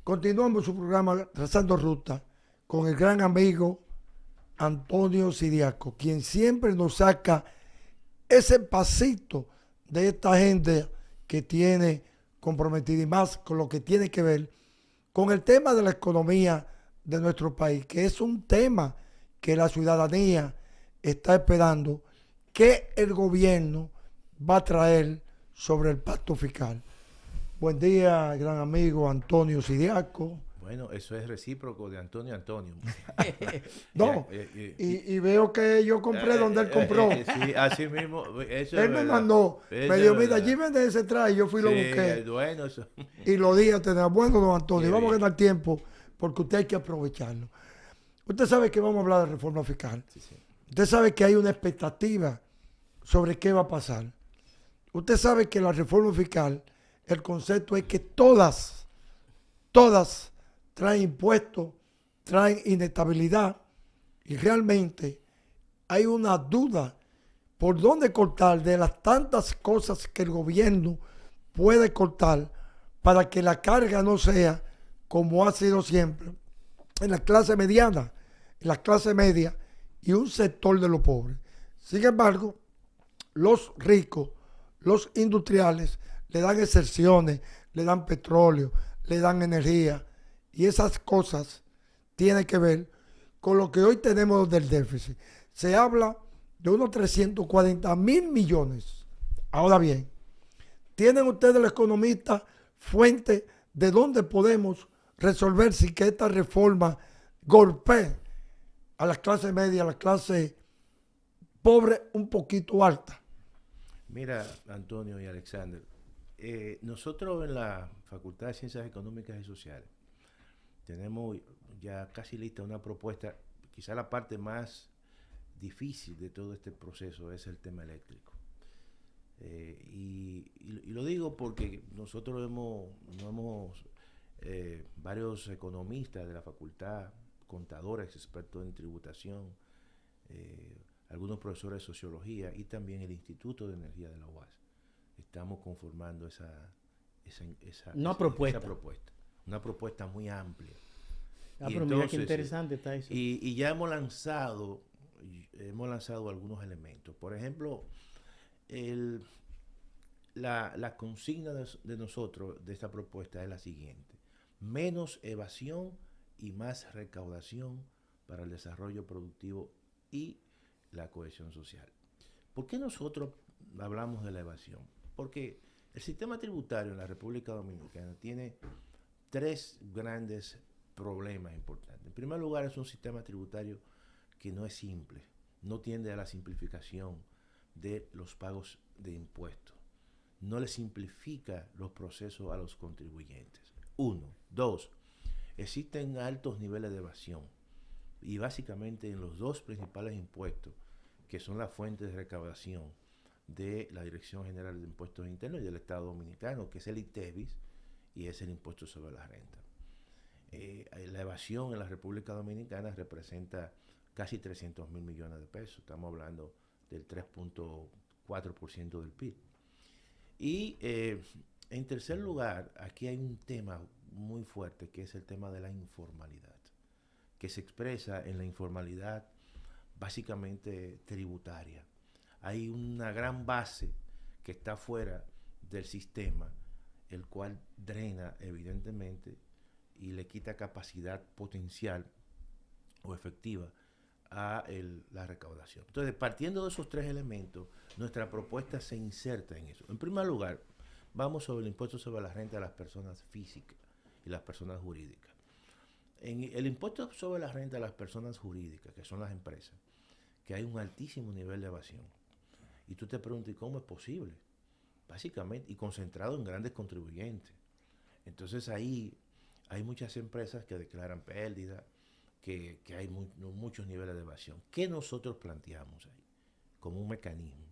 Continuamos su programa Trazando Ruta con el gran amigo Antonio Sidiaco, quien siempre nos saca ese pasito de esta gente que tiene comprometida y más con lo que tiene que ver con el tema de la economía de nuestro país, que es un tema que la ciudadanía está esperando que el gobierno va a traer sobre el pacto fiscal. Buen día, gran amigo Antonio Sidiaco. Bueno, eso es recíproco de Antonio a Antonio. No, y veo que yo compré donde él compró. Sí, así mismo, eso es Él me verdad. mandó, me Eso es dijo, mira, verdad. allí vende ese traje, yo fui y lo Sí, busqué. bueno, eso. Y lo dije a tener, bueno, don Antonio, Qué vamos a bien. ganar tiempo porque usted hay que aprovecharlo. Usted sabe que vamos a hablar de reforma fiscal. Sí, sí. Usted sabe que hay una expectativa sobre qué va a pasar. Usted sabe que la reforma fiscal, el concepto es que todas traen impuestos, traen inestabilidad y realmente hay una duda por dónde cortar de las tantas cosas que el gobierno puede cortar para que la carga no sea como ha sido siempre en la clase mediana, en la clase media y un sector de los pobres. Sin embargo, los ricos, los industriales, le dan excepciones, le dan petróleo, le dan energía y esas cosas tienen que ver con lo que hoy tenemos del déficit. Se habla de unos 340.000 millones. Ahora bien, ¿tienen ustedes los economistas fuente de dónde podemos resolver si que esta reforma golpee a la clase media, a la clase pobre un poquito alta? Mira, Antonio y Alexander, nosotros en la Facultad de Ciencias Económicas y Sociales tenemos ya casi lista una propuesta, quizá la parte más difícil de todo este proceso es el tema eléctrico. Y lo digo porque nosotros varios economistas de la facultad, contadores, expertos en tributación, algunos profesores de sociología y también el Instituto de Energía de la UAS. Estamos conformando Una esa propuesta. propuesta. Una propuesta muy amplia. Ah, Y pero mira qué entonces, interesante está eso. y ya hemos lanzado algunos elementos. Por ejemplo, el, la consigna de nosotros, de esta propuesta, es la siguiente: menos evasión y más recaudación para el desarrollo productivo y la cohesión social. ¿Por qué nosotros hablamos de la evasión? Porque el sistema tributario en la República Dominicana tiene tres grandes problemas importantes. En primer lugar, es un sistema tributario que no es simple, no tiende a la simplificación de los pagos de impuestos, no le simplifica los procesos a los contribuyentes. Uno. Dos, existen altos niveles de evasión y básicamente en los dos principales impuestos, que son las fuentes de recaudación de la Dirección General de Impuestos Internos y del Estado Dominicano, que es el ITEVIS y es el impuesto sobre la renta. La evasión en la República Dominicana representa casi 300.000 millones de pesos. Estamos hablando del 3.4% del PIB. Y en tercer lugar, aquí hay un tema muy fuerte, que es el tema de la informalidad, que se expresa en la informalidad básicamente tributaria. Hay una gran base que está fuera del sistema, el cual drena evidentemente y le quita capacidad potencial o efectiva a la recaudación. Entonces, partiendo de esos tres elementos, nuestra propuesta se inserta en eso. En primer lugar, vamos sobre el impuesto sobre la renta de las personas físicas y las personas jurídicas. En el impuesto sobre la renta de las personas jurídicas, que son las empresas, que hay un altísimo nivel de evasión. Y tú te preguntas, ¿cómo es posible? Básicamente, y concentrado en grandes contribuyentes. Entonces ahí hay muchas empresas que declaran pérdida, que hay muchos niveles de evasión. ¿Qué nosotros planteamos ahí? Como un mecanismo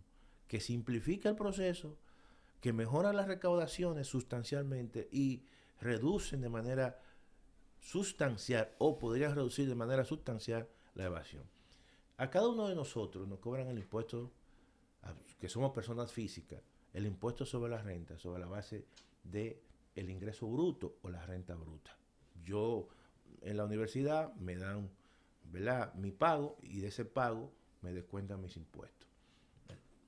que simplifica el proceso, que mejora las recaudaciones sustancialmente y reducen de manera sustancial o podrían reducir de manera sustancial la evasión. A cada uno de nosotros nos cobran el impuesto, que somos personas físicas, el impuesto sobre la renta, sobre la base del ingreso bruto o la renta bruta. yo en la universidad me dan, ¿verdad?, mi pago, y de ese pago me descuentan mis impuestos.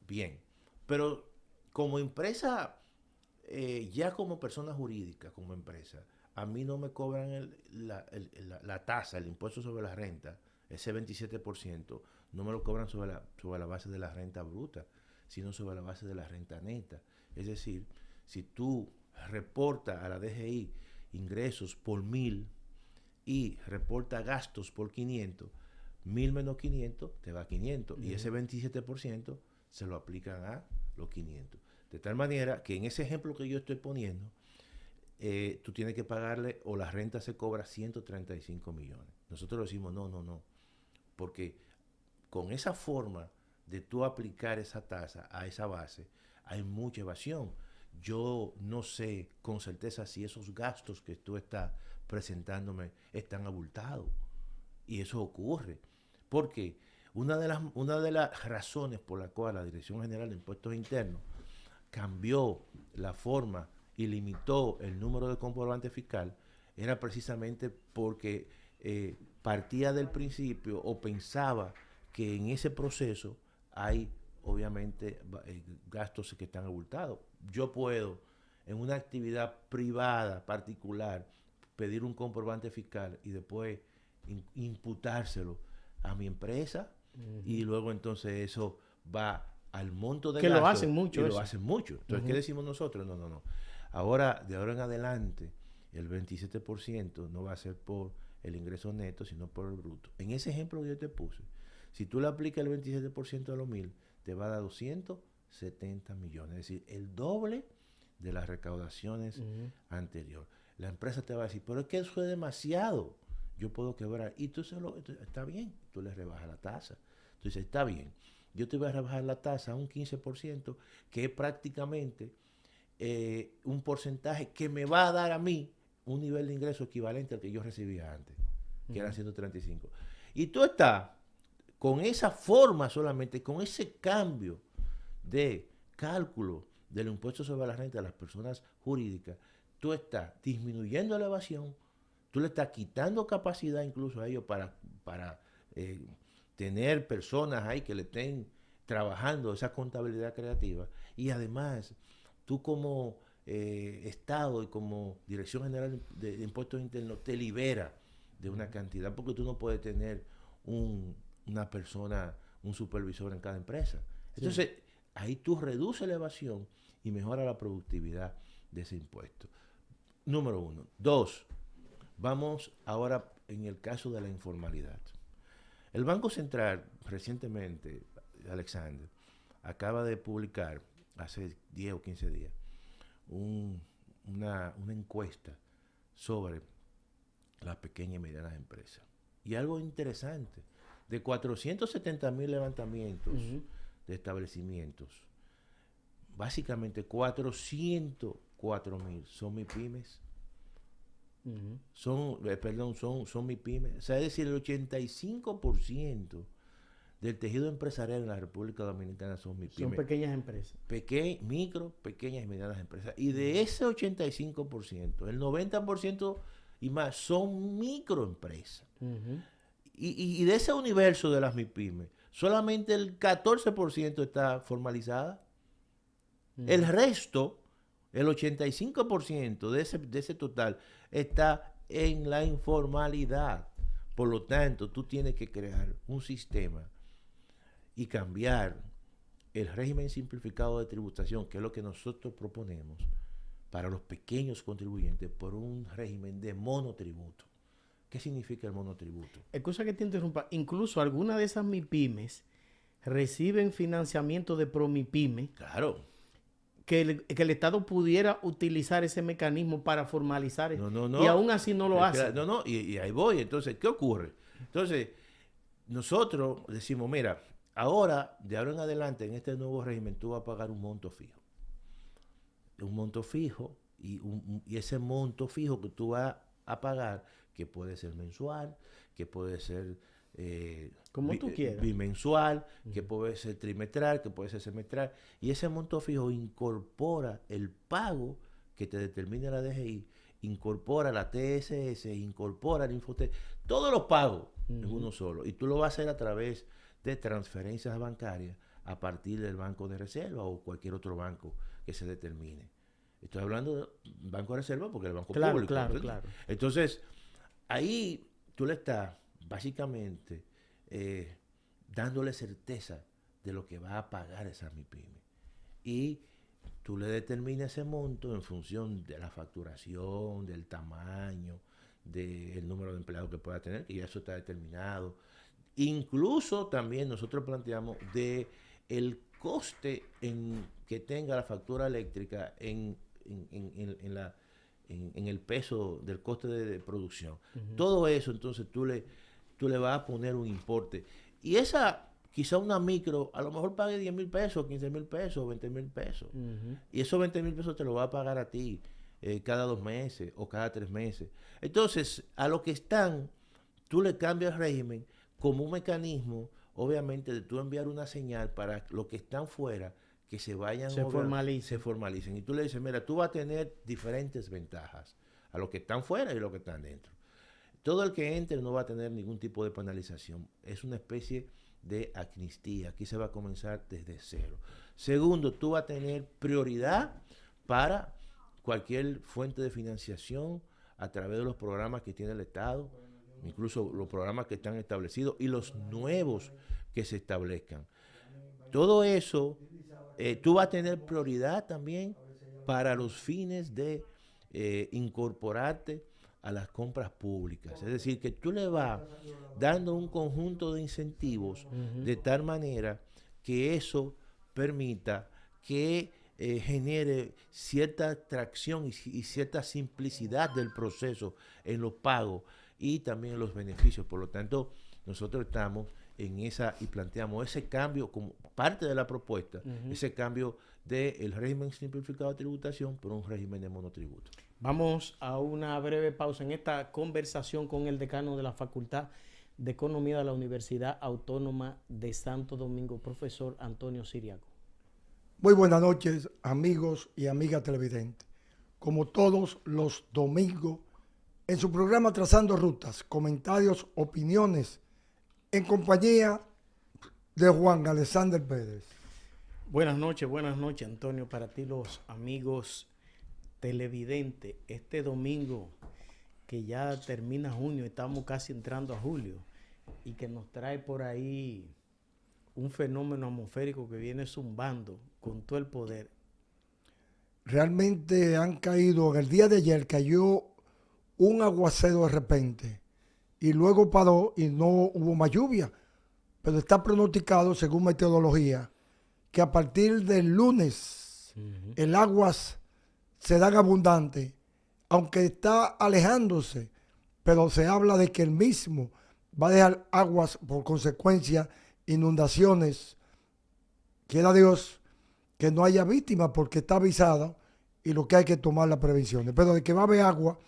Bien, pero como empresa, ya como persona jurídica, como empresa, a mí no me cobran la tasa, el impuesto sobre la renta, ese 27%, no me lo cobran sobre la base de la renta bruta, sino sobre la base de la renta neta. Es decir, si tú reportas a la DGI ingresos por 1.000 y reporta gastos por 500, 1.000 menos 500 te va a 500, y ese 27% se lo aplican a los 500. De tal manera que en ese ejemplo que yo estoy poniendo, tú tienes que pagarle, o la renta se cobra 135 millones. Nosotros decimos no, porque con esa forma de tú aplicar esa tasa a esa base, hay mucha evasión. Yo no sé con certeza si esos gastos que tú estás presentándome están abultados. Y eso ocurre. Porque una de las razones por la cual la Dirección General de Impuestos Internos cambió la forma y limitó el número de comprobantes fiscal era precisamente porque partía del principio, o pensaba que en ese proceso hay obviamente gastos que están abultados. Yo puedo, en una actividad privada particular, pedir un comprobante fiscal y después imputárselo a mi empresa, y luego entonces eso va al monto de que gasto, lo hacen mucho. y lo hacen mucho. Entonces, ¿qué decimos nosotros? No. Ahora, de ahora en adelante, el 27% no va a ser por el ingreso neto, sino por el bruto. En ese ejemplo que yo te puse, si tú le aplicas el 27% a los 1.000, te va a dar 270 millones. Es decir, el doble de las recaudaciones anteriores. La empresa te va a decir, pero es que eso es demasiado, yo puedo quebrar. Y tú está bien, tú le rebajas la tasa. Tú dices, está bien, yo te voy a rebajar la tasa a un 15%, que es prácticamente un porcentaje que me va a dar a mí un nivel de ingreso equivalente al que yo recibía antes, que eran 135. Y tú estás con esa forma solamente, con ese cambio de cálculo del impuesto sobre la renta de las personas jurídicas, tú estás disminuyendo la evasión, tú le estás quitando capacidad incluso a ellos para tener personas ahí que le estén trabajando esa contabilidad creativa, y además tú como Estado y como Dirección General de Impuestos Internos te libera de una cantidad, porque tú no puedes tener una persona, un supervisor en cada empresa. Entonces, ahí tú reduces la evasión y mejora la productividad de ese impuesto. Número 1. 2. Vamos ahora en el caso de la informalidad. El Banco Central recientemente, Alexander, acaba de publicar hace 10 o 15 días una encuesta sobre las pequeñas y medianas empresas. Y algo interesante, de 470,000 levantamientos de establecimientos, básicamente 404,000 son MIPYMES. Son MIPYMES. O sea, es decir, el 85% del tejido empresarial en la República Dominicana son MIPYMES. Son pequeñas empresas. Micro, pequeñas y medianas empresas. Y de ese 85%, el 90% y más son microempresas. Y de ese universo de las MIPYMES, solamente el 14% está formalizada. El resto, el 85% de ese total, está en la informalidad. Por lo tanto, tú tienes que crear un sistema y cambiar el régimen simplificado de tributación, que es lo que nosotros proponemos para los pequeños contribuyentes, por un régimen de monotributo. ¿Qué significa el monotributo? Excusa que te interrumpa. Incluso algunas de esas MIPYMES reciben financiamiento de Promipyme. Claro. Que el Estado pudiera utilizar ese mecanismo para formalizar eso. No. Y aún así no lo hace. Y ahí voy. Entonces, ¿qué ocurre? Entonces, nosotros decimos, mira, ahora, de ahora en adelante, en este nuevo régimen, tú vas a pagar un monto fijo. Un monto fijo, y ese monto fijo que tú vas a pagar, que puede ser mensual, que puede ser como tú quieras, bimensual, que puede ser trimestral, que puede ser semestral, y ese monto fijo incorpora el pago que te determina la DGI incorpora la TSS, incorpora el Infotel, todos los pagos en uno solo. Y tú lo vas a hacer a través de transferencias bancarias a partir del Banco de Reserva o cualquier otro banco que se determine. Estoy hablando de Banco de Reserva porque es el banco público. Claro. Entonces, ahí tú le estás básicamente dándole certeza de lo que va a pagar esa MIPYME. Y tú le determinas ese monto en función de la facturación, del tamaño, del número de empleados que pueda tener, y eso está determinado. Incluso también nosotros planteamos de el coste que tenga la factura eléctrica en el peso del coste de producción. Todo eso, entonces tú le vas a poner un importe. Y quizá una micro, a lo mejor pague 10 mil pesos, 15 mil pesos, 20 mil pesos. Y esos 20 mil pesos te lo va a pagar a ti cada 2 meses o cada 3 meses. Entonces, a lo que están, tú le cambias el régimen como un mecanismo, obviamente, de tú enviar una señal para los que están fuera, que se vayan, se formalicen. Y tú le dices, mira, tú vas a tener diferentes ventajas a los que están fuera y a los que están dentro. Todo el que entre no va a tener ningún tipo de penalización. Es una especie de amnistía. Aquí se va a comenzar desde cero. Segundo, tú vas a tener prioridad para cualquier fuente de financiación a través de los programas que tiene el Estado, incluso los programas que están establecidos y los nuevos que se establezcan. Todo eso, tú vas a tener prioridad también para los fines de incorporarte a las compras públicas. Es decir, que tú le vas dando un conjunto de incentivos de tal manera que eso permita que genere cierta atracción y cierta simplicidad del proceso en los pagos y también en los beneficios. Por lo tanto, nosotros estamos en esa y planteamos ese cambio como parte de la propuesta, ese cambio del régimen simplificado de tributación por un régimen de monotributo. Vamos a una breve pausa en esta conversación con el decano de la Facultad de Economía de la Universidad Autónoma de Santo Domingo, profesor Antonio Siriaco. Muy buenas noches, amigos y amigas televidentes. Como todos los domingos, en su programa Trazando Rutas, comentarios, opiniones, en compañía de Juan Alexander Pérez. Buenas noches, Antonio, para ti los amigos televidentes. Este domingo, que ya termina junio, estamos casi entrando a julio, y que nos trae por ahí un fenómeno atmosférico que viene zumbando con todo el poder. Realmente han caído, en el día de ayer cayó un aguacero de repente y luego paró y no hubo más lluvia, pero está pronosticado según meteorología que a partir del lunes el aguas serán abundantes, aunque está alejándose, pero se habla de que el mismo va a dejar aguas, por consecuencia inundaciones. Quiera Dios que no haya víctimas porque está avisada y lo que hay que tomar las prevenciones, pero de que va a haber agua,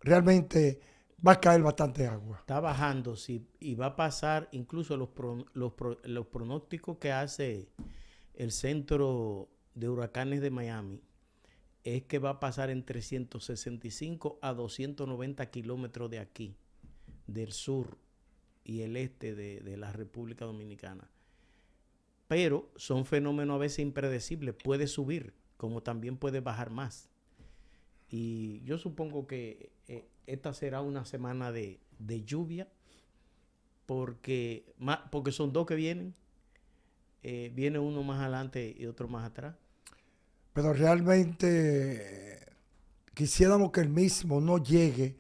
realmente va a caer bastante agua. Está bajando, sí, y va a pasar incluso los pronósticos que hace el Centro de Huracanes de Miami, es que va a pasar entre 165 a 290 kilómetros de aquí, del sur y el este de la República Dominicana. Pero son fenómenos a veces impredecibles. Puede subir, como también puede bajar más. Y yo supongo que esta será una semana de lluvia, porque son dos que vienen. Viene uno más adelante y otro más atrás. Pero realmente quisiéramos que el mismo no llegue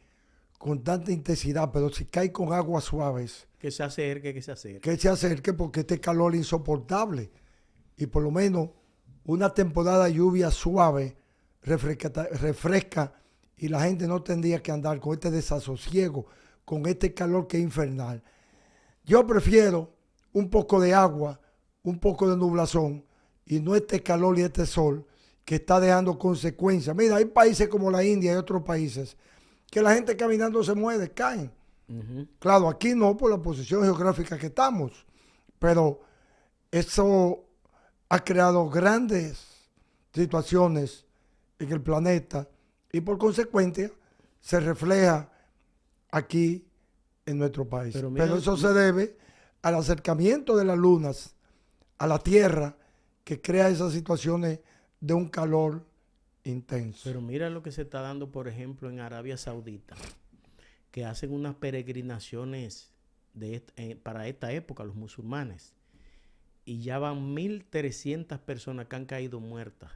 con tanta intensidad, pero si cae con aguas suaves. Que se acerque. Que se acerque porque este calor es insoportable. Y por lo menos una temporada de lluvia suave refresca y la gente no tendría que andar con este desasosiego, con este calor que es infernal. Yo prefiero un poco de agua, un poco de nublazón y no este calor y este sol que está dejando consecuencias. Mira, hay países como la India y otros países que la gente caminando se mueve, caen. Claro, aquí no por la posición geográfica que estamos, pero eso ha creado grandes situaciones en el planeta y por consecuencia se refleja aquí en nuestro país. Pero mira, Pero eso se debe al acercamiento de las lunas a la Tierra, que crea esas situaciones de un calor intenso. Pero mira lo que se está dando, por ejemplo, en Arabia Saudita, que hacen unas peregrinaciones para esta época, los musulmanes, y ya van 1.300 personas que han caído muertas,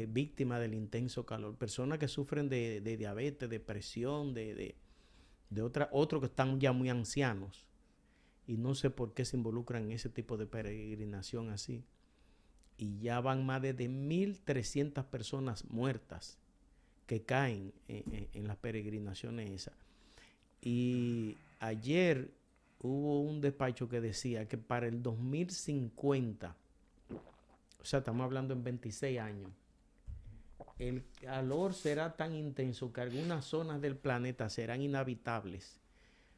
víctimas del intenso calor. Personas que sufren de diabetes, de presión, de otros que están ya muy ancianos. Y no sé por qué se involucran en ese tipo de peregrinación así. Y ya van más de 1.300 personas muertas que caen en las peregrinaciones esas. Y ayer hubo un despacho que decía que para el 2050, o sea, estamos hablando en 26 años, el calor será tan intenso que algunas zonas del planeta serán inhabitables,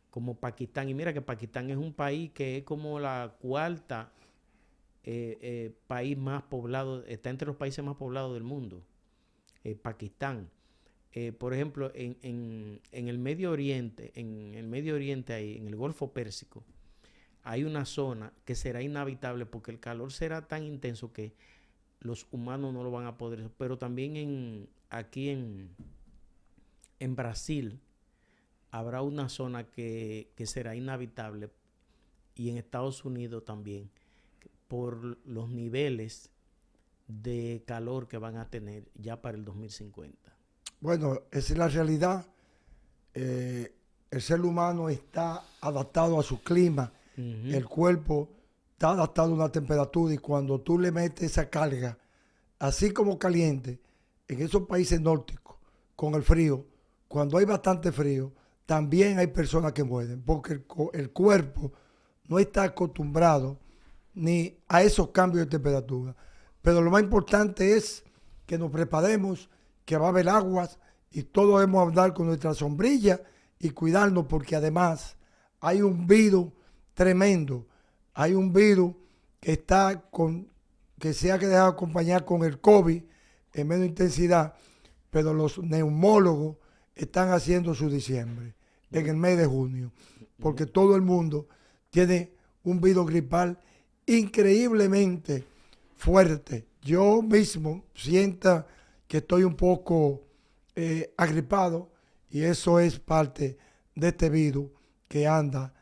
como Pakistán. Y mira que Pakistán es un país que es como la cuarta país más poblado, está entre los países más poblados del mundo, Pakistán. Por ejemplo, en el Medio Oriente, ahí, en el Golfo Pérsico, hay una zona que será inhabitable porque el calor será tan intenso que los humanos no lo van a poder. Pero también aquí en Brasil habrá una zona que será inhabitable, y en Estados Unidos también, por los niveles de calor que van a tener ya para el 2050. Bueno, esa es la realidad. El ser humano está adaptado a su clima. El cuerpo está adaptado a una temperatura, y cuando tú le metes esa carga, así como caliente, en esos países nórdicos, con el frío, cuando hay bastante frío, también hay personas que mueren, porque el cuerpo no está acostumbrado ni a esos cambios de temperatura. Pero lo más importante es que nos preparemos, que va a haber aguas, y todos debemos andar con nuestra sombrilla y cuidarnos, porque además hay un virus tremendo. Hay un virus que se ha dejado acompañar con el COVID en menos intensidad, pero los neumólogos están haciendo su diciembre en el mes de junio, porque todo el mundo tiene un virus gripal increíblemente fuerte. Yo mismo siento que estoy un poco agripado, y eso es parte de este virus que anda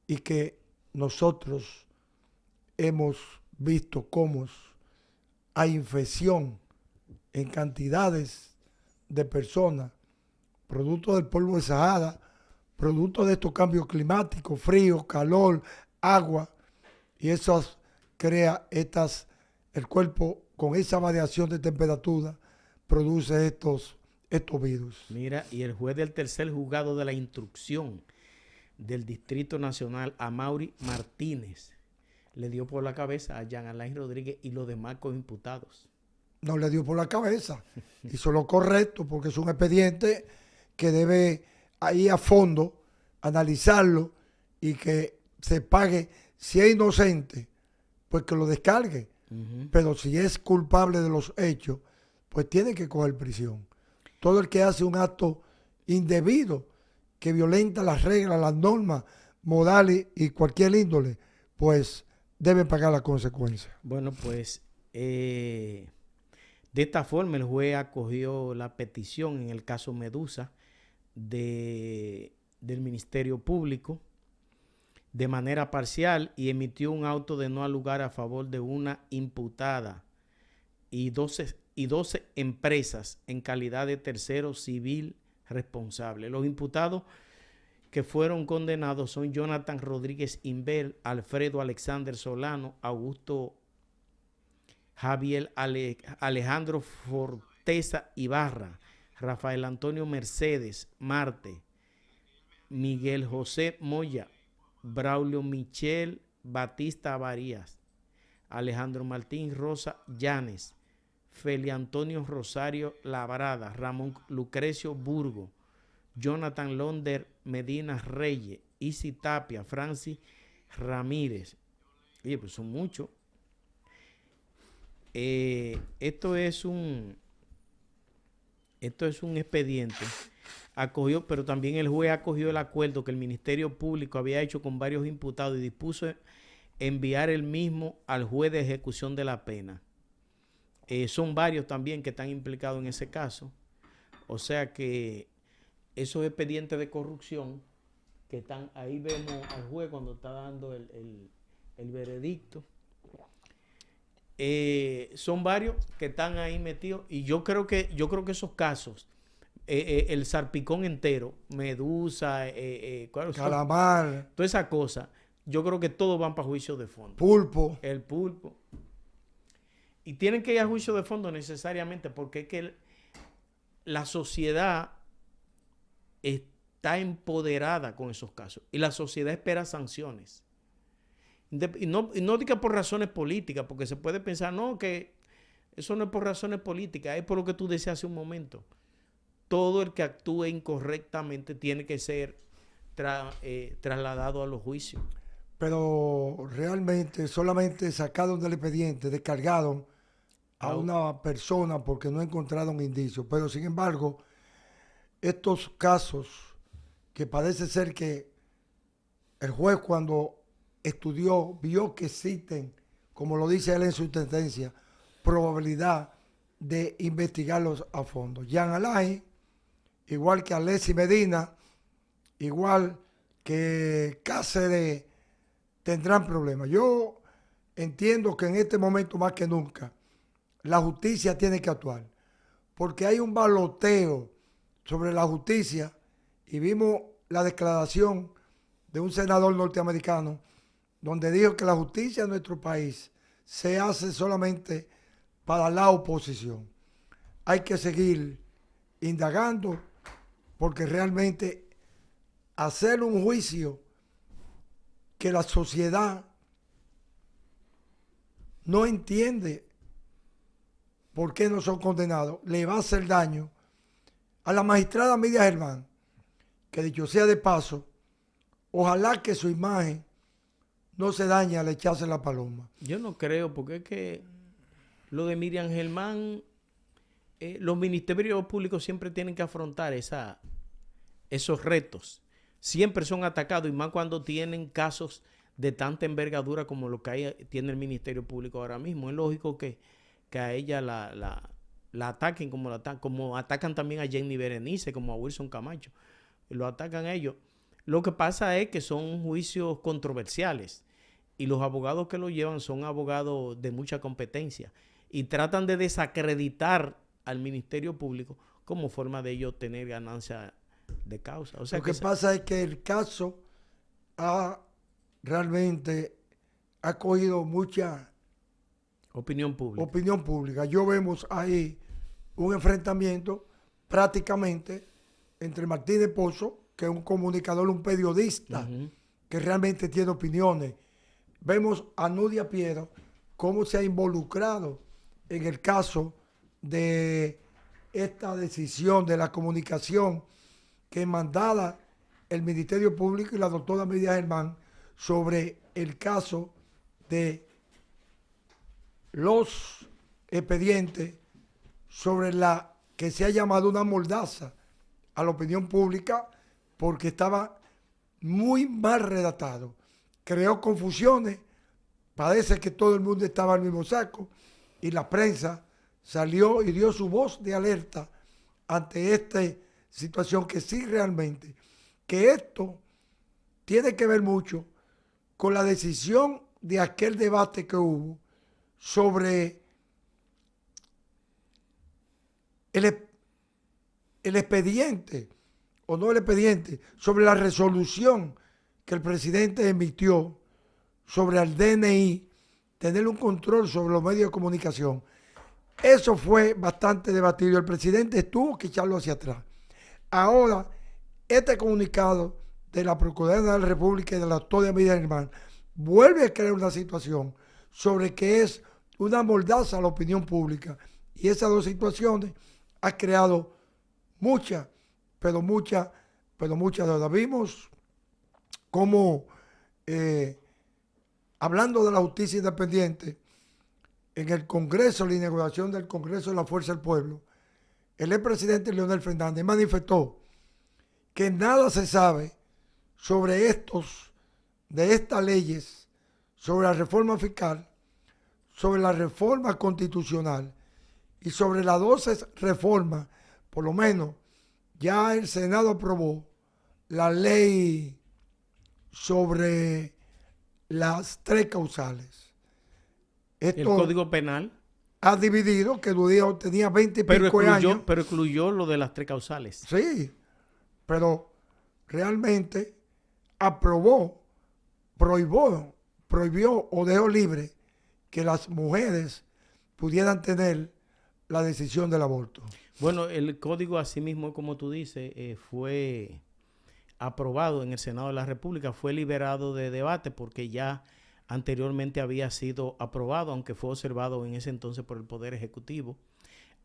y que nosotros hemos visto cómo hay infección en cantidades de personas, producto del polvo de Sahara, producto de estos cambios climáticos, frío, calor, agua, y eso crea el cuerpo con esa variación de temperatura produce estos virus. Mira, y el juez del tercer juzgado de la instrucción del Distrito Nacional, Amaury Martínez, le dio por la cabeza a Jean Alain Rodríguez y los demás coimputados. No le dio por la cabeza, hizo lo correcto, porque es un expediente que debe ir a fondo, analizarlo, y que se pague. Si es inocente, pues que lo descargue. Pero si es culpable de los hechos, pues tiene que coger prisión. Todo el que hace un acto indebido, que violenta las reglas, las normas morales y cualquier índole, pues debe pagar las consecuencias. Bueno, pues de esta forma el juez acogió la petición en el caso Medusa del Ministerio Público de manera parcial, y emitió un auto de no al lugar a favor de una imputada y 12 empresas en calidad de tercero civil responsable. Los imputados que fueron condenados son Jonathan Rodríguez Inver, Alfredo Alexander Solano, Augusto Javier Alejandro Forteza Ibarra, Rafael Antonio Mercedes Marte, Miguel José Moya, Braulio Michel Batista Varías, Alejandro Martín Rosa Llanes, Feli Antonio Rosario Labrada, Ramón Lucrecio Burgo, Jonathan Londer Medina Reyes, Isi Tapia, Francis Ramírez. Oye, pues son muchos. Esto es esto es un expediente, acogió, pero también el juez acogió el acuerdo que el Ministerio Público había hecho con varios imputados y dispuso enviar el mismo al juez de ejecución de la pena. Son varios también que están implicados en ese caso. O sea que esos expedientes de corrupción que están, ahí vemos al juez cuando está dando el veredicto. Son varios que están ahí metidos y yo creo que esos casos, el salpicón entero, medusa, calamar, toda esa cosa, yo creo que todos van para juicio de fondo. pulpo. El pulpo. Y tienen que ir a juicio de fondo necesariamente porque es que la sociedad está empoderada con esos casos y la sociedad espera sanciones. Y no diga por razones políticas, porque se puede pensar, no, que eso no es por razones políticas, es por lo que tú decías hace un momento. Todo el que actúe incorrectamente tiene que ser trasladado a los juicios. Pero realmente solamente sacaron del expediente, descargaron a una persona porque no encontraron indicios. Pero sin embargo, estos casos que parece ser que el juez cuando estudió, vio que existen, como lo dice él en su sentencia, probabilidad de investigarlos a fondo. Jean Alain, igual que Alexis Medina, igual que Cáceres, tendrán problemas. Yo entiendo que en este momento más que nunca la justicia tiene que actuar, porque hay un baloteo sobre la justicia y vimos la declaración de un senador norteamericano donde dijo que la justicia en nuestro país se hace solamente para la oposición. Hay que seguir indagando porque realmente hacer un juicio que la sociedad no entiende por qué no son condenados, le va a hacer daño a la magistrada Miriam Germán, que dicho sea de paso, ojalá que su imagen no se dañe al echarse la paloma. Yo no creo, porque es que lo de Miriam Germán, los ministerios públicos siempre tienen que afrontar esos retos. Siempre son atacados, y más cuando tienen casos de tanta envergadura como lo que tiene el Ministerio Público ahora mismo. Es lógico que a ella la ataquen como atacan también a Jenny Berenice, como a Wilson Camacho. Lo atacan a ellos. Lo que pasa es que son juicios controversiales y los abogados que lo llevan son abogados de mucha competencia y tratan de desacreditar al Ministerio Público como forma de ellos tener ganancia de causa. O sea, lo que pasa es que el caso realmente ha cogido mucha opinión pública. Yo vemos ahí un enfrentamiento prácticamente entre Martínez Pozo, que es un comunicador, un periodista, que realmente tiene opiniones. Vemos a Nudia Piero, cómo se ha involucrado en el caso de esta decisión de la comunicación que mandaba el Ministerio Público y la doctora Miriam Germán sobre el caso de los expedientes sobre la que se ha llamado una mordaza a la opinión pública porque estaba muy mal redactado. Creó confusiones, parece que todo el mundo estaba al mismo saco y la prensa salió y dio su voz de alerta ante esta situación que sí realmente, que esto tiene que ver mucho con la decisión de aquel debate que hubo sobre el expediente, o no el expediente, sobre la resolución que el presidente emitió sobre el DNI, tener un control sobre los medios de comunicación. Eso fue bastante debatido. El presidente tuvo que echarlo hacia atrás. Ahora, este comunicado de la Procuraduría de la República y de la doctora Miriam Germán vuelve a crear una situación sobre que es una mordaza a la opinión pública. Y esas dos situaciones han creado mucha duda. Vimos cómo, hablando de la justicia independiente, en el Congreso, la inauguración del Congreso de la Fuerza del Pueblo, el expresidente Leonel Fernández manifestó que nada se sabe sobre de estas leyes, sobre la reforma fiscal, sobre la reforma constitucional y sobre las 12 reformas. Por lo menos ya el Senado aprobó la ley sobre las 3 causales. El Esto Código Penal, ha dividido, que tenía 20 y pico de años. pero excluyó lo de las 3 causales. Sí, pero realmente prohibió o dejó libre que las mujeres pudieran tener la decisión del aborto. Bueno, el código, así mismo, como tú dices, fue aprobado en el Senado de la República, fue liberado de debate porque ya anteriormente había sido aprobado, aunque fue observado en ese entonces por el Poder Ejecutivo.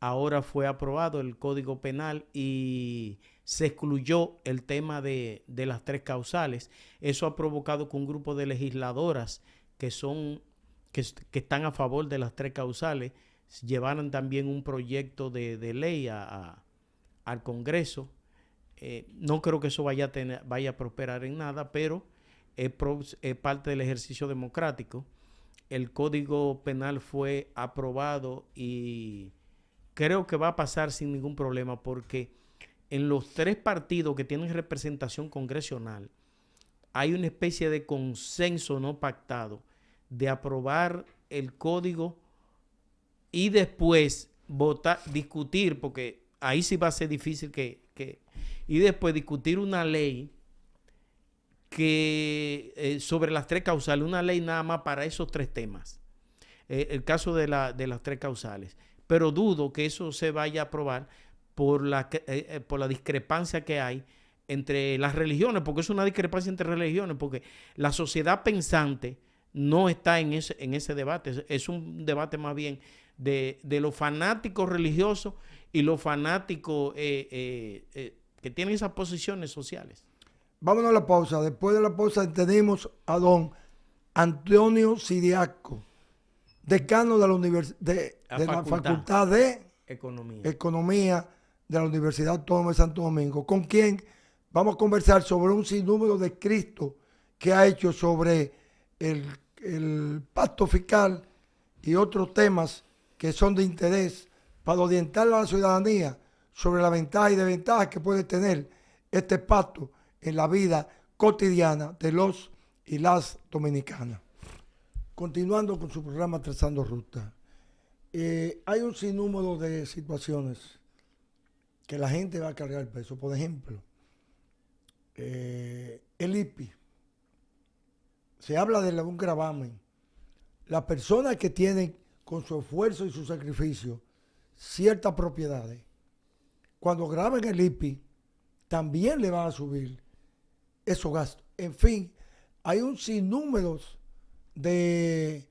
Ahora fue aprobado el Código Penal y se excluyó el tema de las 3 causales. Eso ha provocado que un grupo de legisladoras que están a favor de las 3 causales llevaran también un proyecto de ley al Congreso. No creo que eso vaya a prosperar en nada, pero es parte del ejercicio democrático. El Código Penal fue aprobado y creo que va a pasar sin ningún problema porque en los 3 partidos que tienen representación congresional hay una especie de consenso no pactado de aprobar el código y después discutir, porque ahí sí va a ser difícil y después discutir una ley sobre las 3 causales, una ley nada más para esos 3 temas. El caso de las 3 causales. Pero dudo que eso se vaya a aprobar por la discrepancia que hay entre las religiones, porque es una discrepancia entre religiones, porque la sociedad pensante no está en ese debate. Es un debate más bien de los fanáticos religiosos y los fanáticos que tienen esas posiciones sociales. Vámonos a la pausa. Después de la pausa tenemos a don Antonio Sidiaco, decano de la Facultad de Economía de la Universidad Autónoma de Santo Domingo, con quien vamos a conversar sobre un sinnúmero de escritos que ha hecho sobre el pacto fiscal y otros temas que son de interés para orientar a la ciudadanía sobre la ventaja y desventajas que puede tener este pacto en la vida cotidiana de los y las dominicanas. Continuando con su programa Trazando Ruta, hay un sinnúmero de situaciones que la gente va a cargar el peso. Por ejemplo, el IPI. Se habla de un gravamen. Las personas que tienen con su esfuerzo y su sacrificio ciertas propiedades, cuando graben el IPI, también le van a subir esos gastos. En fin, hay un sinnúmero de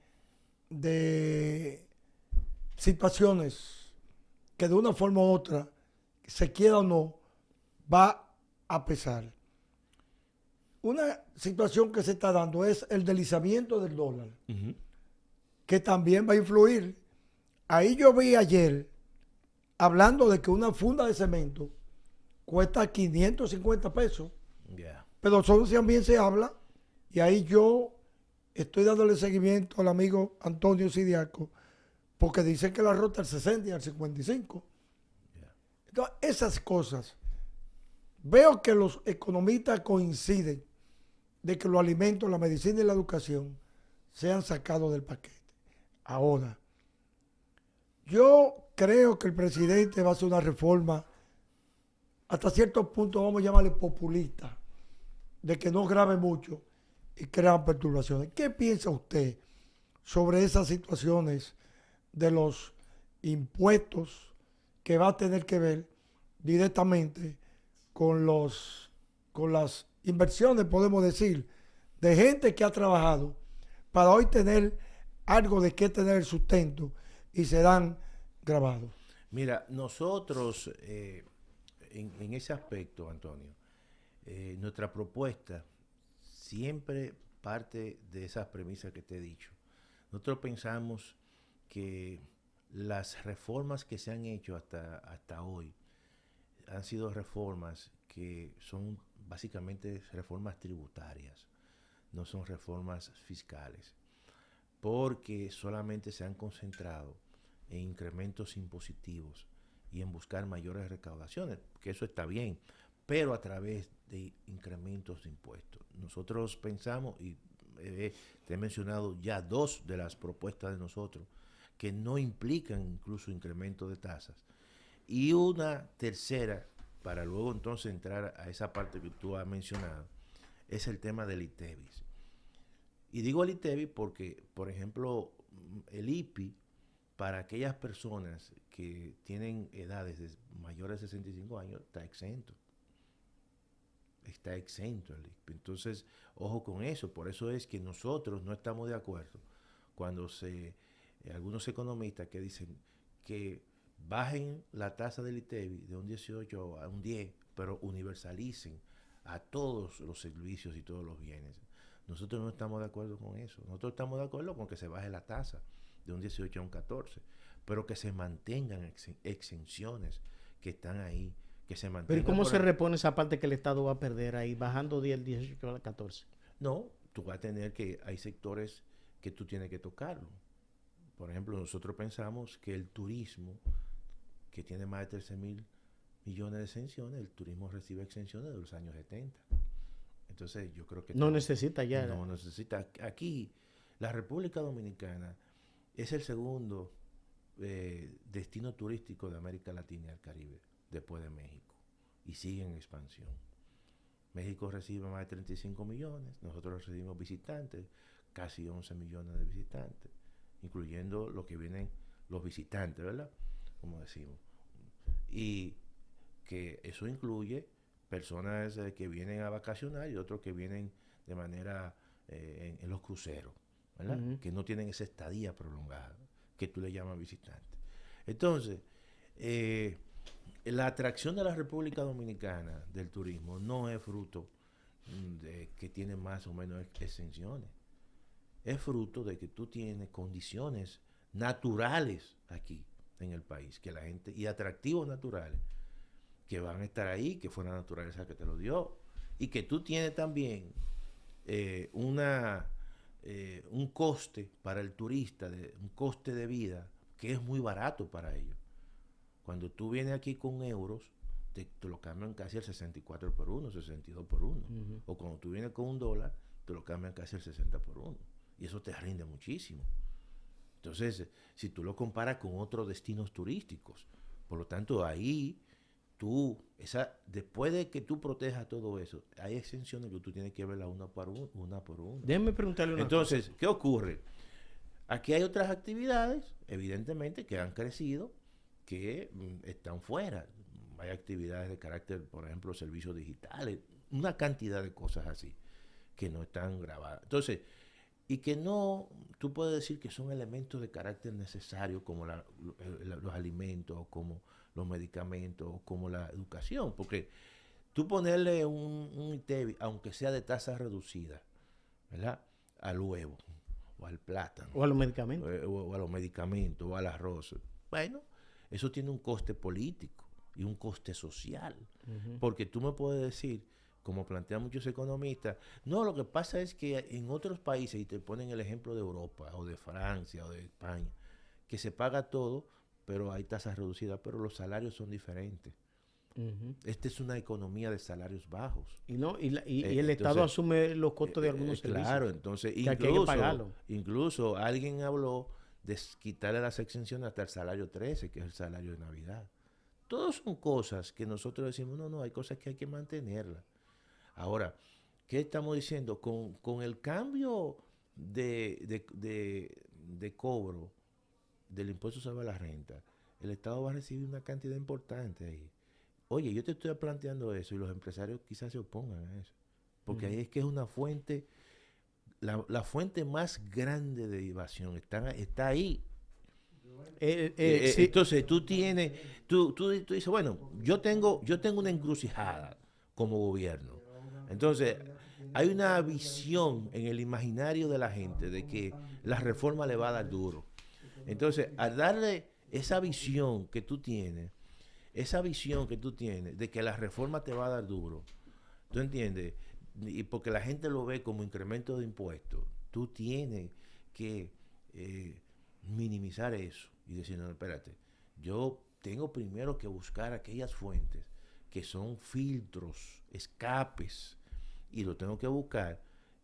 situaciones que de una forma u otra, se quiera o no, va a pesar. Una situación que se está dando es el deslizamiento del dólar, que también va a influir. Ahí yo vi ayer, hablando de que una funda de cemento cuesta 550 pesos. Yeah. Pero solo también se habla, y ahí yo estoy dándole seguimiento al amigo Antonio Sidiaco, porque dicen que la rota al 60 y al 55. Yeah. Entonces, esas cosas, veo que los economistas coinciden de que los alimentos, la medicina y la educación sean sacados del paquete. Ahora, yo creo que el presidente va a hacer una reforma, hasta cierto punto vamos a llamarle populista, de que no grave mucho y crean perturbaciones. ¿Qué piensa usted sobre esas situaciones de los impuestos que va a tener que ver directamente con las inversiones, podemos decir, de gente que ha trabajado para hoy tener algo de qué tener sustento y serán grabados? Mira, nosotros en ese aspecto, Antonio, nuestra propuesta siempre parte de esas premisas que te he dicho. Nosotros pensamos que las reformas que se han hecho hasta hoy han sido reformas que son básicamente reformas tributarias, no son reformas fiscales, porque solamente se han concentrado en incrementos impositivos y en buscar mayores recaudaciones, que eso está bien, pero a través de incrementos de impuestos. Nosotros pensamos, y te he mencionado ya dos de las propuestas de nosotros, que no implican incluso incremento de tasas, y una tercera, para luego entonces entrar a esa parte que tú has mencionado, es el tema del ITEVIS. Y digo el ITEVIS porque, por ejemplo, el IPI, para aquellas personas que tienen edades mayores de 65 años, está exento. Está exento el IPI. Entonces, ojo con eso. Por eso es que nosotros no estamos de acuerdo cuando algunos economistas que dicen que bajen la tasa del ITEVIS de un 18 a un 10, pero universalicen a todos los servicios y todos los bienes. Nosotros no estamos de acuerdo con eso. Nosotros estamos de acuerdo con que se baje la tasa de un 18 a un 14, pero que se mantengan exenciones que están ahí, que se mantengan. Pero ¿y cómo se repone esa parte que el Estado va a perder ahí, bajando del 18 al 14? No, tú vas a tener que, hay sectores que tú tienes que tocarlo. Por ejemplo, nosotros pensamos que el turismo, que tiene más de 13,000 millones de exenciones, el turismo recibe exenciones de los años 70. Entonces yo creo que... No necesita ya. No necesita. Aquí, la República Dominicana es el segundo destino turístico de América Latina y el Caribe, después de México, y sigue en expansión. México recibe más de 35 millones, nosotros recibimos visitantes, casi 11 millones de visitantes, incluyendo lo que vienen los visitantes, ¿verdad? Como decimos. Y que eso incluye personas que vienen a vacacionar y otros que vienen de manera en los cruceros, ¿verdad? Uh-huh. Que no tienen esa estadía prolongada, que tú le llamas visitante. Entonces, la atracción de la República Dominicana del turismo no es fruto de que tiene más o menos exenciones. Es fruto de que tú tienes condiciones naturales aquí en el país, que la gente, y atractivos naturales, que van a estar ahí, que fue la naturaleza que te lo dio, y que tú tienes también un coste para el turista, un coste de vida que es muy barato para ellos. Cuando tú vienes aquí con euros, te lo cambian casi el 64 por 1, 62 por 1. Uh-huh. O cuando tú vienes con $1, te lo cambian casi el 60 por 1. Y eso te rinde muchísimo. Entonces, si tú lo comparas con otros destinos turísticos, por lo tanto, ahí después de que tú protejas todo eso, hay exenciones que tú tienes que verlas una por una. Déjame preguntarle una cosa. Entonces, ¿qué ocurre? Aquí hay otras actividades, evidentemente, que han crecido, que están fuera. Hay actividades de carácter, por ejemplo, servicios digitales, una cantidad de cosas así, que no están grabadas. Entonces, y que no, tú puedes decir que son elementos de carácter necesario, como los alimentos, como los medicamentos, como la educación, porque tú ponerle un ITEVIS, aunque sea de tasa reducida, ¿verdad?, al huevo, o al plátano, o a los medicamentos, o a los medicamentos, o al arroz, bueno, eso tiene un coste político y un coste social, uh-huh. Porque tú me puedes decir, como plantean muchos economistas, no, lo que pasa es que en otros países, y te ponen el ejemplo de Europa, o de Francia, o de España, que se paga todo, pero hay tasas reducidas, pero los salarios son diferentes. Uh-huh. Esta es una economía de salarios bajos. Y el Estado asume los costos de algunos servicios. Claro, entonces incluso alguien habló de quitarle las exenciones hasta el salario 13, que es el salario de Navidad. Todas son cosas que nosotros decimos, no, hay cosas que hay que mantenerlas. Ahora, ¿qué estamos diciendo? Con el cambio de cobro del impuesto sobre la renta, el Estado va a recibir una cantidad importante ahí. Oye, yo te estoy planteando eso y los empresarios quizás se opongan a eso. Porque ahí es que es una fuente, la fuente más grande de evasión está ahí. Sí. Entonces tú dices, bueno, yo tengo una encrucijada como gobierno. Entonces, hay una visión en el imaginario de la gente de que la reforma le va a dar duro. Entonces, al darle esa visión que tú tienes, de que la reforma te va a dar duro, ¿tú entiendes? Y porque la gente lo ve como incremento de impuestos, tú tienes que minimizar eso y decir, no, espérate, yo tengo primero que buscar aquellas fuentes que son filtros, escapes, y lo tengo que buscar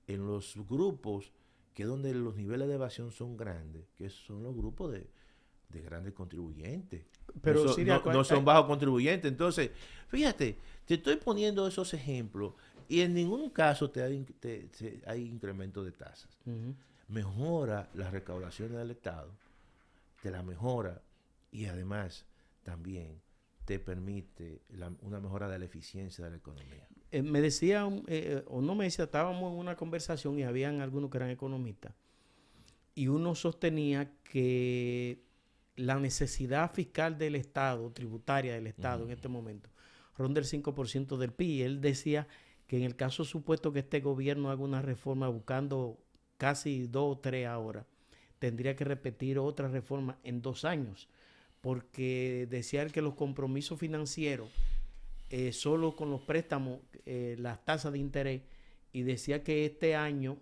en los grupos que es donde los niveles de evasión son grandes, que son los grupos de grandes contribuyentes. Pero no, sí, no son bajos contribuyentes. Entonces, fíjate, te estoy poniendo esos ejemplos y en ningún caso hay incremento de tasas. Uh-huh. Mejora las recaudaciones del Estado, te la mejora y además también te permite una mejora de la eficiencia de la economía. Me decía, o no me decía, estábamos en una conversación y habían algunos que eran economistas y uno sostenía que la necesidad fiscal del Estado, tributaria del Estado en este momento, ronda el 5% del PIB. Él decía que en el caso supuesto que este gobierno haga una reforma buscando casi 2 o 3 ahora, tendría que repetir otra reforma en 2 años, porque decía que los compromisos financieros, solo con los préstamos, las tasas de interés, y decía que este año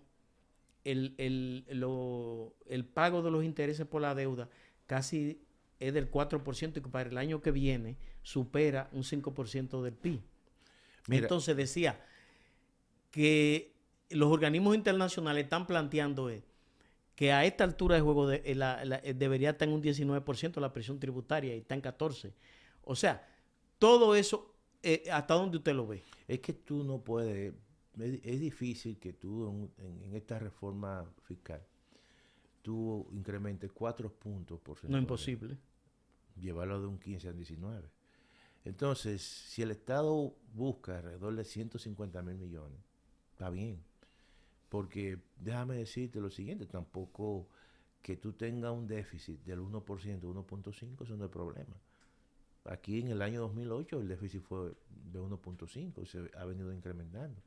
el pago de los intereses por la deuda casi es del 4% y que para el año que viene supera un 5% del PIB. Mira, entonces decía que los organismos internacionales están planteando que a esta altura de juego debería estar en un 19% la presión tributaria y está en 14%. O sea, todo eso, ¿hasta dónde usted lo ve? Es que tú no puedes, es difícil que tú en esta reforma fiscal, tú incrementes 4 puntos porcentuales. No es imposible. Llevarlo de un 15 a 19. Entonces, si el Estado busca alrededor de 150,000 millones, está bien. Porque déjame decirte lo siguiente, tampoco que tú tengas un déficit del 1%, 1.5, eso no es problema. Aquí en el año 2008 el déficit fue de 1.5 y se ha venido incrementando.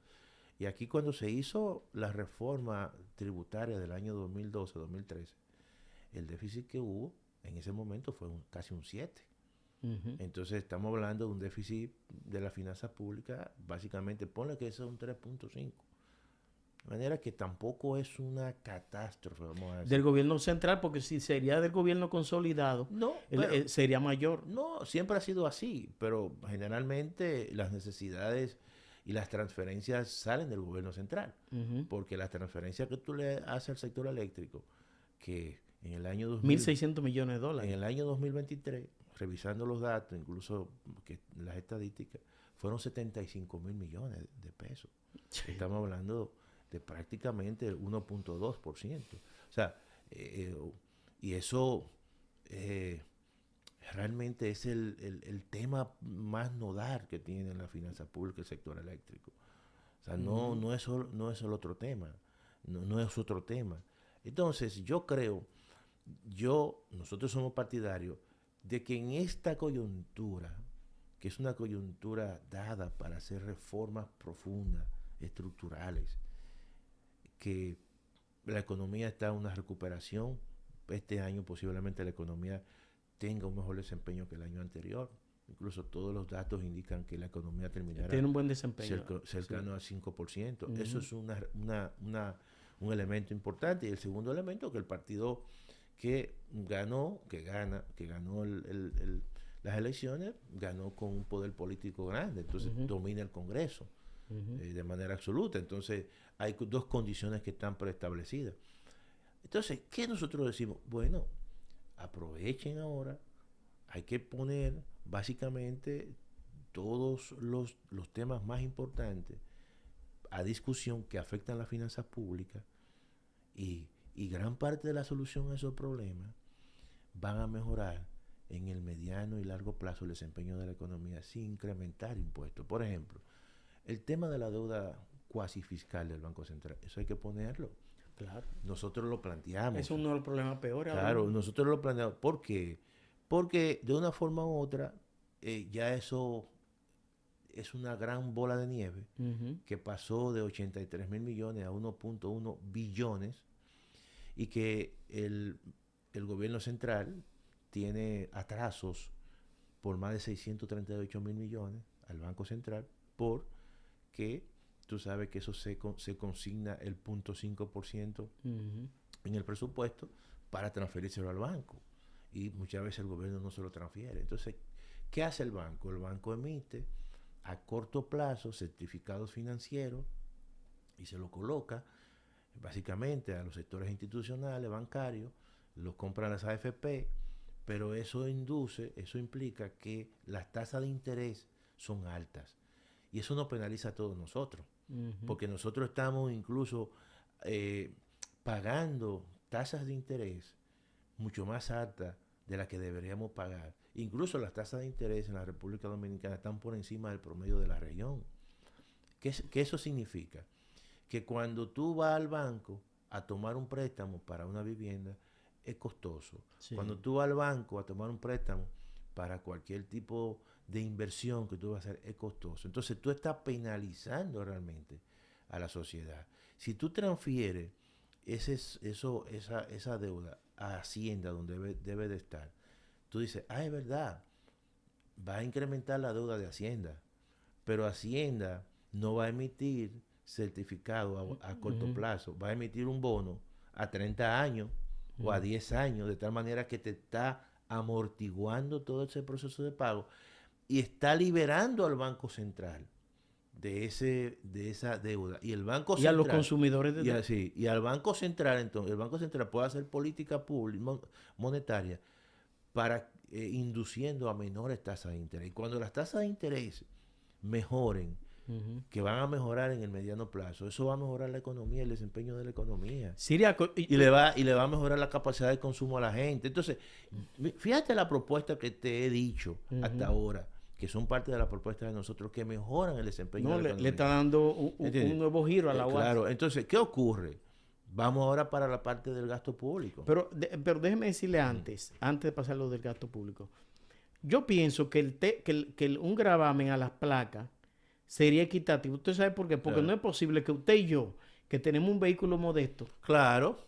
Y aquí cuando se hizo la reforma tributaria del año 2012-2013, el déficit que hubo en ese momento fue casi un 7. Uh-huh. Entonces estamos hablando de un déficit de la finanza pública, básicamente, ponle que eso es un 3.5. De manera que tampoco es una catástrofe, vamos a decir. Del gobierno central, porque si sería del gobierno consolidado, no, sería mayor. No, siempre ha sido así, pero generalmente las necesidades y las transferencias salen del gobierno central. Uh-huh. Porque las transferencias que tú le haces al sector eléctrico, que en el año 1.600 millones de dólares. En el año 2023, revisando los datos, incluso que las estadísticas, fueron 75,000 millones de pesos. Sí. Estamos hablando de prácticamente el 1.2%. O sea, y eso realmente es el tema más nodal que tiene en la finanza pública el sector eléctrico. O sea, no es solo otro tema, no es otro tema. Entonces, yo creo, nosotros somos partidarios de que en esta coyuntura, que es una coyuntura dada para hacer reformas profundas, estructurales, que la economía está en una recuperación. Este año posiblemente la economía tenga un mejor desempeño que el año anterior. Incluso todos los datos indican que la economía terminará tiene un buen desempeño, cercano sí. al 5%. Uh-huh. Eso es un elemento importante. Y el segundo elemento, que el partido que ganó las elecciones, ganó con un poder político grande. Entonces uh-huh. domina el Congreso. Uh-huh. De manera absoluta. Entonces hay dos condiciones que están preestablecidas. Entonces, ¿qué nosotros decimos? Bueno, aprovechen ahora, hay que poner básicamente todos los temas más importantes a discusión que afectan las finanzas públicas y gran parte de la solución a esos problemas van a mejorar en el mediano y largo plazo el desempeño de la economía sin incrementar impuestos. Por ejemplo, el tema de la deuda cuasi fiscal del Banco Central, eso hay que ponerlo. Claro. Nosotros lo planteamos. Es uno de los problemas peores. Claro, ahora. Nosotros lo planteamos. ¿Por qué? Porque de una forma u otra, ya eso es una gran bola de nieve uh-huh. que pasó de 83,000 millones a 1.1 billones y que el gobierno central tiene atrasos por más de 638 mil millones al Banco Central, porque tú sabes que eso se consigna el 0.5% en el presupuesto para transferírselo al banco. Y muchas veces el gobierno no se lo transfiere. Entonces, ¿qué hace el banco? El banco emite a corto plazo certificados financieros y se lo coloca básicamente a los sectores institucionales, bancarios, los compran las AFP, pero eso implica que las tasas de interés son altas. Y eso nos penaliza a todos nosotros, porque nosotros estamos incluso pagando tasas de interés mucho más altas de las que deberíamos pagar. Incluso las tasas de interés en la República Dominicana están por encima del promedio de la región. ¿Qué eso significa? Que cuando tú vas al banco a tomar un préstamo para una vivienda, es costoso. Sí. Cuando tú vas al banco a tomar un préstamo para cualquier tipo de inversión que tú vas a hacer, es costoso. Entonces tú estás penalizando realmente a la sociedad. Si tú transfieres esa deuda a Hacienda, donde debe de estar, tú dices, es verdad, va a incrementar la deuda de Hacienda, pero Hacienda no va a emitir certificado a corto plazo, va a emitir un bono a 30 años o a 10 años, de tal manera que te está amortiguando todo ese proceso de pago y está liberando al Banco Central de esa deuda. Y el Banco Central, a los consumidores y al Banco Central, entonces, el Banco Central puede hacer política pública monetaria para induciendo a menores tasas de interés. Y cuando las tasas de interés mejoren, que van a mejorar en el mediano plazo, eso va a mejorar la economía, el desempeño de la economía. Siriaco, y le va a mejorar la capacidad de consumo a la gente. Entonces, fíjate la propuesta que te he dicho hasta ahora, que son parte de las propuestas de nosotros que mejoran el desempeño de la economía. Le está dando un nuevo giro a la UAS. Claro, entonces, ¿qué ocurre? Vamos ahora para la parte del gasto público. Pero déjeme decirle antes de pasar lo del gasto público. Yo pienso que un gravamen a las placas sería equitativo. ¿Usted sabe por qué? Porque no es posible que usted y yo, que tenemos un vehículo modesto,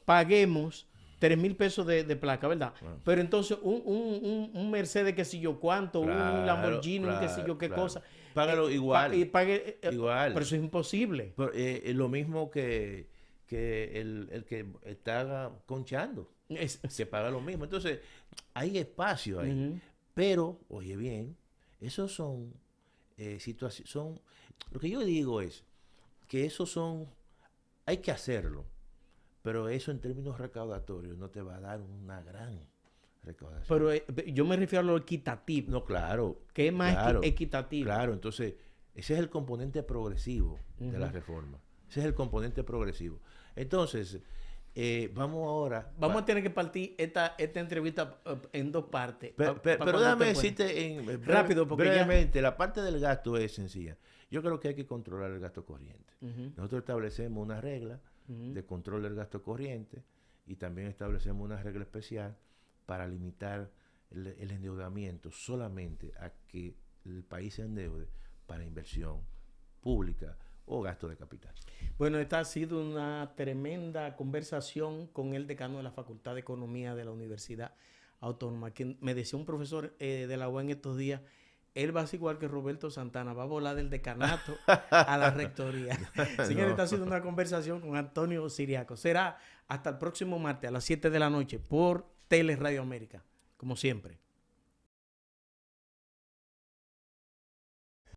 paguemos 3,000 pesos de placa, ¿verdad? Pero entonces un Mercedes que sé yo cuánto, un Lamborghini, un que sé yo qué cosa. Págalo igual. Igual. Pero eso es imposible. Pero, lo mismo que el que está conchando. Se paga lo mismo. Entonces, hay espacio ahí. Pero, oye bien, esos son situaciones. Lo que yo digo es que hay que hacerlo, pero eso en términos recaudatorios no te va a dar una gran recaudación. Pero yo me refiero a lo equitativo. No, claro. ¿Qué es más equitativo? Claro, entonces ese es el componente progresivo de la reforma. Ese es el componente progresivo. Entonces, vamos a tener que partir esta entrevista en dos partes. Pero déjame decirte rápido, porque brevemente, la parte del gasto es sencilla. Yo creo que hay que controlar el gasto corriente. Nosotros establecemos una regla de control del gasto corriente y también establecemos una regla especial para limitar el endeudamiento solamente a que el país se endeude para inversión pública o gasto de capital. Bueno, esta ha sido una tremenda conversación con el decano de la Facultad de Economía de la Universidad Autónoma, que me decía un profesor de la UAS en estos días, él va a ser igual que Roberto Santana, va a volar del decanato a la rectoría. Señores, esta ha sido una conversación con Antonio Siriaco. Será hasta el próximo martes a las 7 de la noche por Tele Radio América, como siempre.